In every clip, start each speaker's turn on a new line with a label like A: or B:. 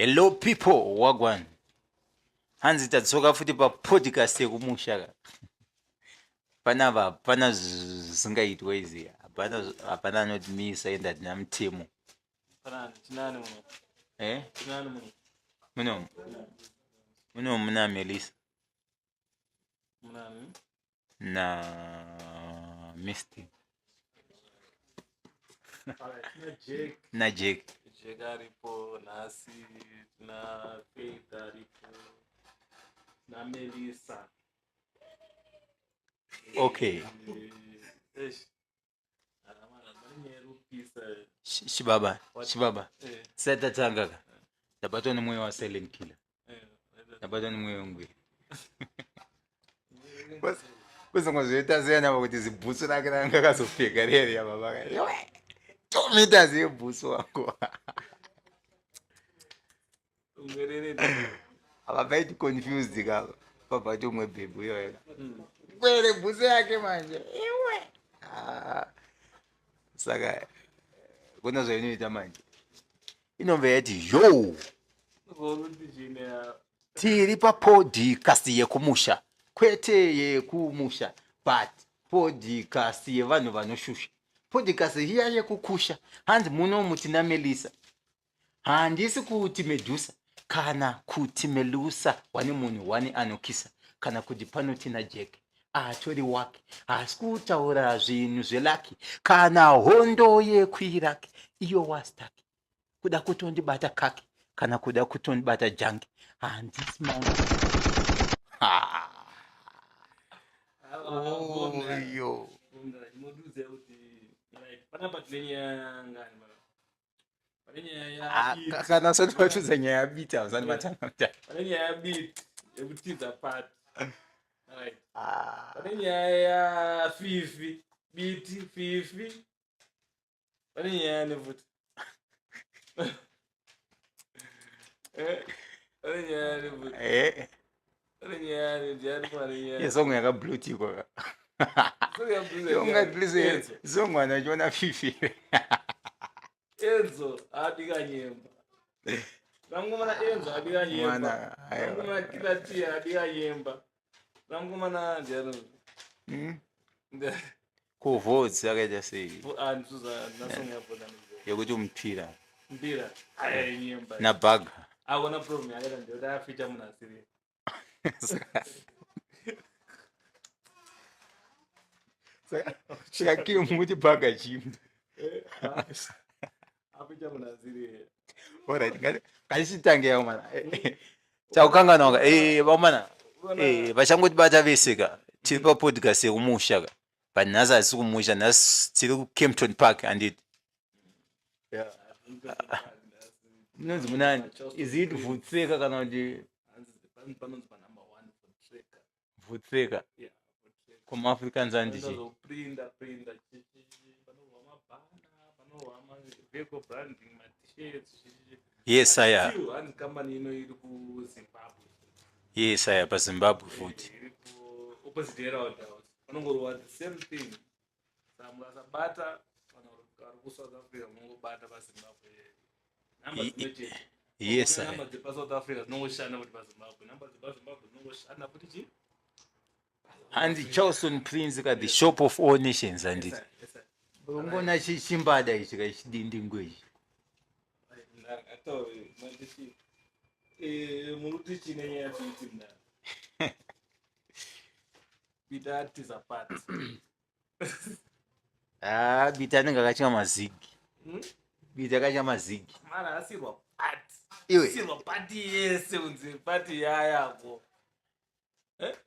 A: Hello people, wagwan. Hanzi tatsoka futhi pa podcast yekumusha ka. Pana zingaitwa izi. Apana notimisa enda tinamthemo.
B: Chinani muno. Chinani muno.
A: Muno muna Melissa.
B: Munani.
A: Na Misty.
B: Jake.
A: Na Jake.
B: Jake aripo, Nasi, na Faith aripo, na Melissa.
A: Okay. Shibaba. Seta tanga ka. Dabato ni moyo wa silent killer. Dabato ni moyo ngwe. Kwese ngozweta zena ukuthi zibhuso lakhe ngakazofika leli ya baba. Tomita zibhuso wako. Ababaiti confused ka. Papa tumwe baby yo. Kwele bhuso yake manje. Ewe. Saka kuna zoyinoita manje. Inombe yathi yo. Tiri pa podcast yekumusha. Kwete yekumusha. But podcast yevanhu vanoshusha. Podcast hiya yekukusha. Hanzi muno mutina Melissa. Handisi kuti Medusa kana kuti Melusa wani munhu wani anokisa kana kuti panotina Jack atori wake asikutaura zvinhu zvelaki kana hondo yekwiraki iyo wastaki kuda kutondibata kaki kana kuda kutondibata jangi handisi manga yo
B: Moduze uti panapa tinenya ngani baba.
A: Kana sote watuza nyaya bita uzani matanga.
B: Panenya ya beat yekutiza part. Right. Panenya ya fifi beat fifi. Panenya ya nevuti. Panenya ya nevuti. Panenya ya nevuti.
A: Yesongo yaka bluti kwa. Yonga please zongo anajona fifi.
B: Enzo adiga nyemba. Namgumana Enzo adiga nyemba. Namgumana Kilatia adiga nyemba. Namgumana njano.
A: Ko votes akaita sei.
B: Antuza nasonga hapo ndani.
A: Yokuti umphira.
B: Mpira aya nyemba.
A: Na bug.
B: Akona problem yakala ndio da feature munasiri.
A: Saka kile muti bug chimba.
B: Feature munasiri.
A: Alright, kasitange yao mana. Chaukanga bamana. Bashangoti bata beseka. Tiripa podcast yekumusha ka. But naza asikumusha nas tiri ku Kempton Park and it. Yeah. Mnonzi munani. Is it Vutseka kana ndi
B: Panonzi pa number 1 for Treka.
A: Vutseka?
B: Yeah,
A: Kuma Africans and
B: chichi. Prinda chichi. Pano vehicle branding, my t-shirts.
A: Yes, saya.
B: And company iri ku Zimbabwe.
A: Yes, saya pa Zimbabwe futhi.
B: Opposite era panongorwa the same thing. Samabata ku South Africa mongobata pa Zimbabwe.
A: Yes, sir.
B: Number the South Africa zinongoshanda kuti pa Zimbabwe. Number the Zimbabwe zinongoshanda kuti chi?
A: And the Charleston Prince got the shop of all nations and it. Ngona chimbada ichi ka chidindi ngweji.
B: Ato mandichi muruti chine ya fitina. Bidati za part.
A: Bita ninga kachika mazigi. Bita kachika mazigi.
B: Mara asirwa part.
A: Iwe.
B: Asirwa part yese unzi party yako.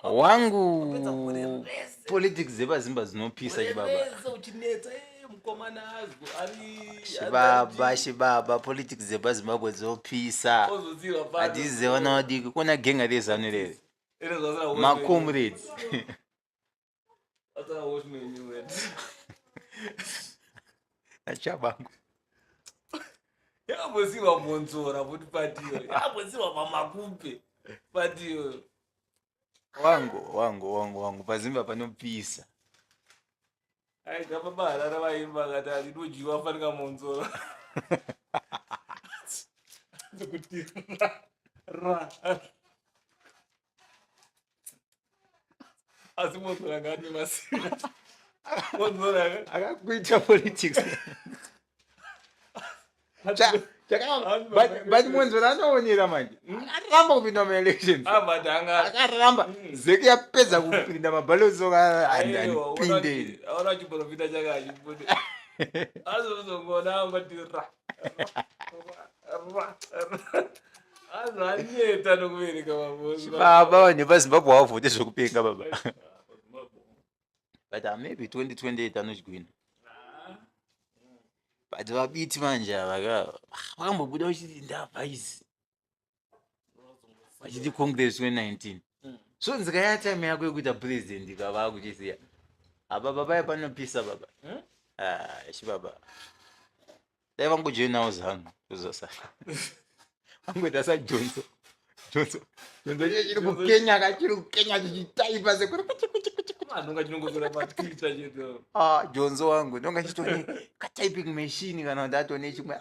A: Wangu politics zeba zimba zinopisa chibaba.
B: Weza uchineta mkomana azgo ari
A: Shibaba politics zeba Zimbabwe zopisa.
B: Ozoziwa part.
A: Adize wana wadiki kuna genga lezanu lele. Ma comrades.
B: Ata watch me new word.
A: Achabangu.
B: Yaboziwa monzora kuti patiyo. Yaboziwa mamakupe patiyo.
A: Wangu pazimba panopisa.
B: Ai gaba rara vaimba kati ndinojiwa fanika monzora. kuti ra asi munhu angani masina munhu
A: akakuita politics but mwanzora anoonera manje akaramba kupinda maelections akaramba zeki yapedza kupinda mabhalosoka andipinde
B: aona chiprofita chakachibude azozongona angoti azaneta nokuvereka mabhosi
A: baba nepazimbabwe wavhote zvekupenga baba but maybe 2028 anochigwina but vabiti manje vakambobuda uchiti ndavhaisi vachiti congress 2019 so nzikaya time yako yekuita president ikava kuchisiya apa baba panopisa baba chibaba dai vangojoinawo zano kuzosara vangoita sajonzo chiri kukenya chichitaipa
B: anonga chinongozora patwitter chedu
A: jonzo wangu ndonga chitone katyping machine kana kuti atone chimwe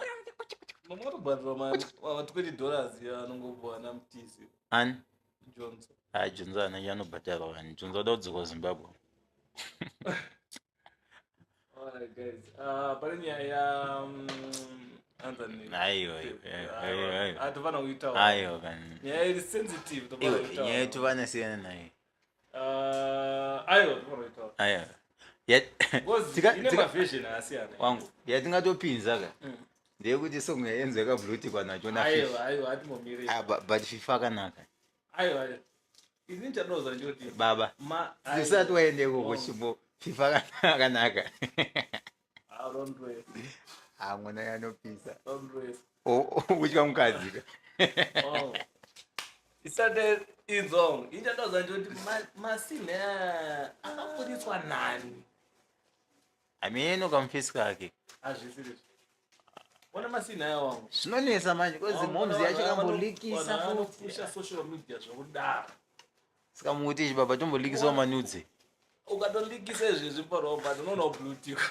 B: mamotobharira $20 anongopuwa namutisi
A: ani
B: jonzo
A: jonzo ana anobhadharwa vanhu jonzo wada kudzoka kuzimbabwe
B: alright guys pane nyaya atofana kuitawa
A: aiwa
B: nyaya iri sensitive
A: nyaya yetovana siyana nayo
B: aiwa tofana kuitawa
A: aiwa
B: ine maversion asiyana
A: wangu yatingatopinza ka ndeyekuti song yaenzo yakabhurutikwa nacho
B: aiwa atimomire
A: but fifa akanaka
B: aiwa ini ndichadauza ndikuti
A: baba tisati waende ikoko chimbo fifa akanaka
B: don't worry
A: mwana yanopisa
B: don't worry
A: uchika mukadzi ka
B: isate inzongo ndichadauza ndikuti masine akafundiswa nani
A: ameno kamufesi kake
B: azvisiri ona masina aya wangu
A: zvinonesa manje kozi momzi yacho kambolikisa
B: kupusha social media zvokudaro
A: saka muti chibaba tombolikisa manudzi
B: ukatolikisa izvezvi parobha unoona kublutika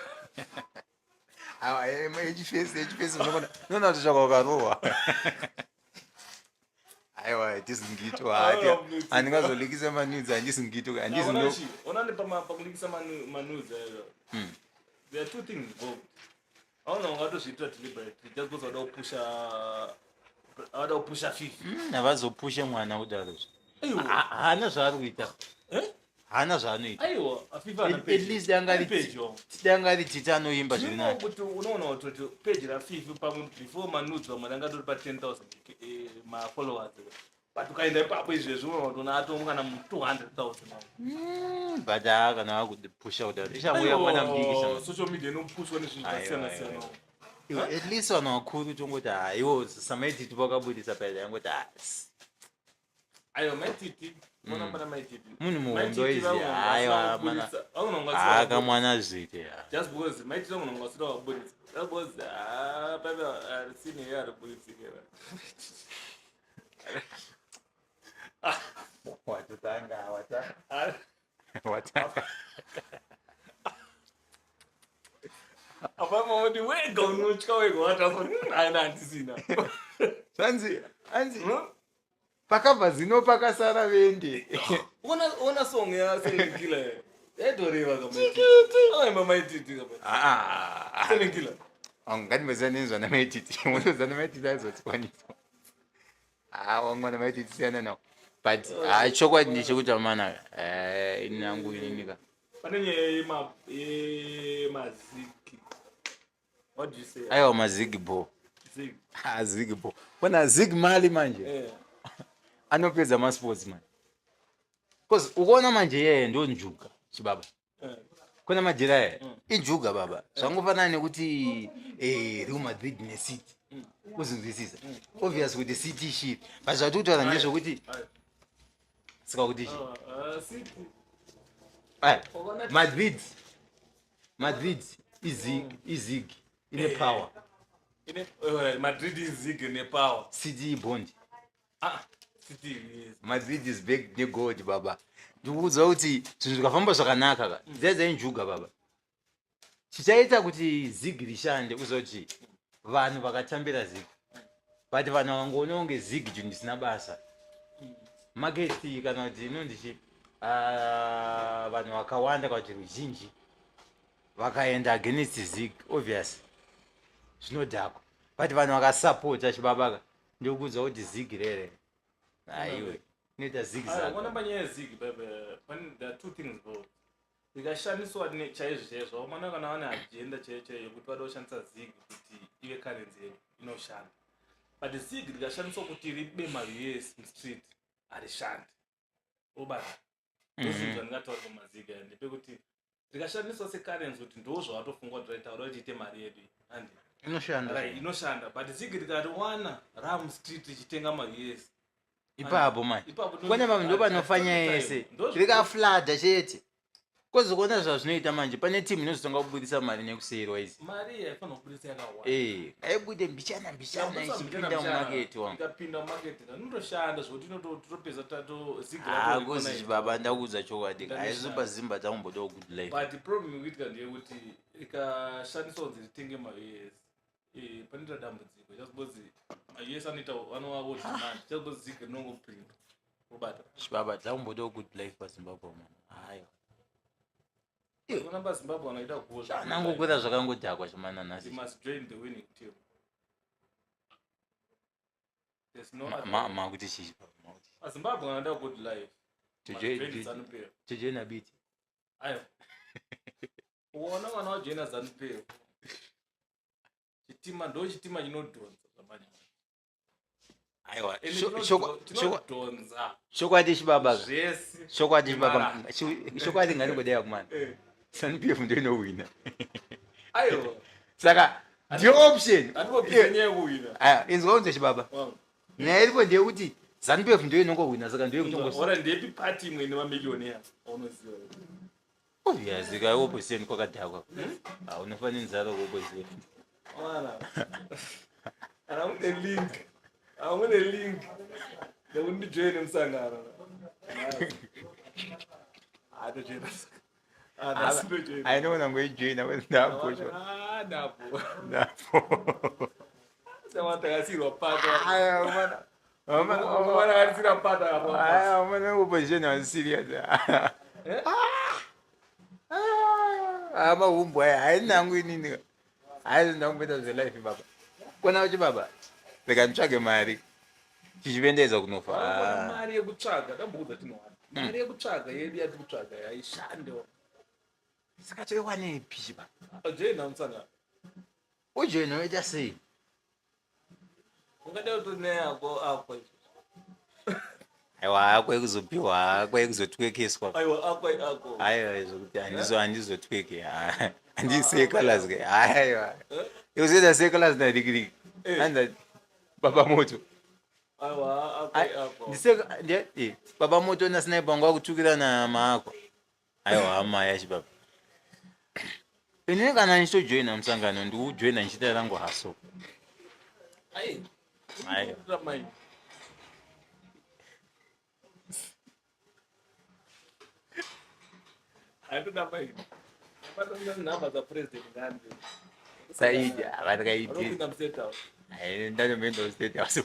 A: echifesi unoona kuti chaka ukarohwa aiwa tisingito handingazolikisa manudzi handisingito
B: onani pakulikisa manudzi ayo there are two things involved aona ungatozviitira deliberate just because wada kupusha fifa
A: havazopushe mwana kudaro haana zvaari kuita haana zvaanoita
B: aiwa fifa
A: at least angari tita anoimba zviri nayo
B: kuti unoona kuti page rafifa pamwe before manudzi vamwe rangatori pa 10,000 mafollowers but ukaenda ipapo izvezvi unoona kuti unaatomu kana 200,000
A: but kana vakupusha kudaro ichangoya mwana mudiki
B: social media inopushwa nezvinhu zvakasiyana siyana
A: at least vanhu vakuru tongoti iwo samaititi vakabudisa paida yangoti
B: aiwa maititi monambana maititi
A: munhu muhondo izi aiwa akamwana zvite
B: just because maititi vanhu vangasida vabudisa because paive sine ye ari buditsikera
A: watanga
B: apamauti wega unotya wega wataana handisina
A: anzi pakabva zino pakasara vende
B: ona song yasenenkila yaitoreva kamaimba maititi senenkila
A: ngandimezanenzwa namaititi unozwa namaititi aizotsikwaniswa wangwana maititi siyana nawo but chokwadi ndechekuti amana inangu ininika
B: pane nyaya yemaziki what do you say
A: aiwa mazigi bo zigi bo bona zig mali manje anopedza masports man because ukaona manje yeye ndo njuga chibaba kuna majira yeye injuga baba zvangofanana nekuti Real Madrid neCity kuzvinzwisisa obvious kuti City shit but zvatutaura ndezvokuti saka kuti Madrid izig ine power
B: Madrid izig ine power
A: City bond
B: City yes
A: Madrid is big ne gold baba ndikuudza kuti zvinhu zvikafamba zvakanaka ka dzedza injuga baba chichaita kuti zig rishande kuzoti vanhu vakatambira zig but vanhu vangoona kunge zigi ndisina basa market kana kuti inondichi vanhu vakawanda kana kuti ruzhinji vakaenda against zig obvious zvinodhakwa but vanhu vakasapota chibabaka ndokudza kuti zig rere aiwe inoita zig
B: zagona panyaya yezig there are two things both ikashandiswa chaizvo chaizvo vamwana kana vane agenda chaiyo yekuti vada kushandisa zig kuti ive currency yedu inoshanda but zig rikashandiswa kuti ribe ma-US mstreet harishandi obata ndozvinhu zvandingataura kumaziga ndepekuti rikashandiswa securrency kuti ndo zvawatofunga kuti raitaura kuti ite mari yedu handi inoshanda but zig rikariwana ramstreet richitenga ma-US
A: ipapo manje kune vanhu ndo vanofanya yese rikafladha chete kozi kuona zvazvinoita manje pane timu inozotonga kubudisa mari nekuseyirwa izi
B: mari yaifana kubudisa yakawanda
A: aibude mbichana ichipinda mumaketi wangu
B: ikapinda mumaketi inotoshanda zvokuti inotopedza
A: kozi chibaba ndakuudza chokwadi aizopa zimba dzambodawo good life
B: but problem ikuitika ndeyekuti ikashandiswa kunzi ritenge ma-US panoita dambudziko chazibodzi ma-US anoita vanovawo demand chazibodzi zigi rinongoprinda obata
A: chibaba dzambodawo good life pazimbabwe mani hayo
B: kunamba zimbabwe vanoita kuosha
A: nangokwira zvakangodhakwa chamananasi
B: must join the winning team
A: makuti chii
B: zimbabwe vanoita good life
A: tojoina biti
B: ayo uona vana vajoina zanupeo chitima ndo chitima chinodhonza zvamanya
A: aiwa
B: chinodhonza
A: chokwadi chibaba
B: zvese
A: chokwadi ngaringodaya kumana SANU-PF ndo inowina
B: aiwa
A: saka ndio option inzwa unze chibaba nyaya iripo ndeyekuti SANU-PF ndo inongowina saka
B: ndoyekuti ndepi party imwe ine mamiliyoni aunoziva
A: obvious ka opposition kwakadhakwa unofanira nzara kuopposition
B: ana mune link nekuti ndijoine musangano
A: ainoona ngoijoina
B: ndapotakasirwa pato
A: opposition was serious mahumbu aya hainangu inini haizondakumbeta zvelife baba kona uchi baba reka nditsvage mari tichipendedza kunofa
B: mari yekutsvaga dambuudza tinowana mari yekutsvaga yedu yati kutsvaga haishandewo
A: saka toiwanepi chiba
B: joina musangano
A: ujoina oita sei
B: ungada kutoneyako akwa
A: aiwa akwa ekuzopiwa akwa ekuzotwekeswa
B: aiwa akwa ako
A: aiwa zvokuti handizotweke handisecolours ke aiwa ekuzoita secolours nadikidiki anda baba moto
B: aiwa akwa ako
A: baba moto nasniper ngwa kutukirana maakwa aiwa amaya chibaba inini kana ndichojoina musangano ndikujoina ndichita rangu haso saidi avatakaiti ndanomenda state house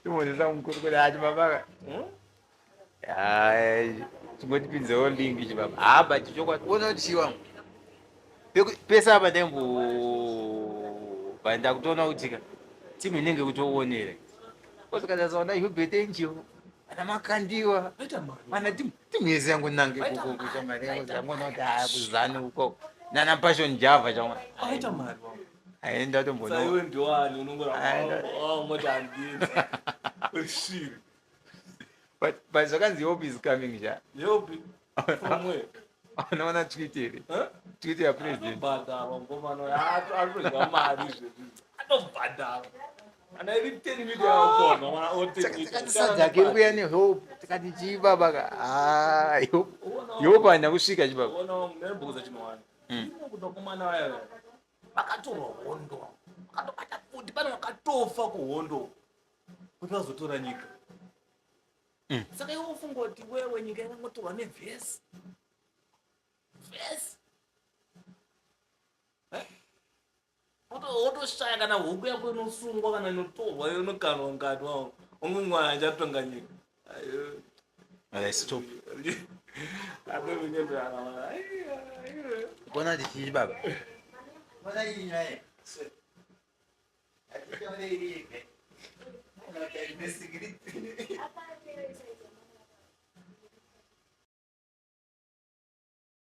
A: timonesa mukuru kuti achi babaka chingotipinzawo lingi chibaba haba chichokwati ona kuti chiwangu pesa apa ndembobva ndakutoona kutika timu inenge kutoonera kozikatasaona ihubhete njiwo ana makandiwa mana timu yese yangu nange kukukuta mari yangoona kuti haya kuzani uko nana passion java chamwa
B: aita mari
A: aenda tombona
B: saiwe ndiwani unongora moti handini shiri
A: but zvakanzi hope is coming ja
B: hope from where
A: unaona tweet ya president
B: bhadhara ngomano atodya mari zvezvi atobhadhara ana iri 10 million yakona mwana
A: otekatisadhake iri kuya nehope tikati chibabaka hope haina kusvika chibaba
B: ona nembukuza chinowani kuda kumana vaya vakatorwa hondo vakatobata futi pane vakatofa kuhondo kuti vazotora nyika saka iwe ufunga kuti wewe nyika yakangotorwa nevhesi vhesi wotoshaya kana huku yako inosungwa kana inotorwa inokanwa ngati wao unge mwana achatonganyika
A: Stop.
B: adovinyendana
A: Bona dichinji baba. Bona yinyaye. Ati kama ile ile. Ona kwa ile secret.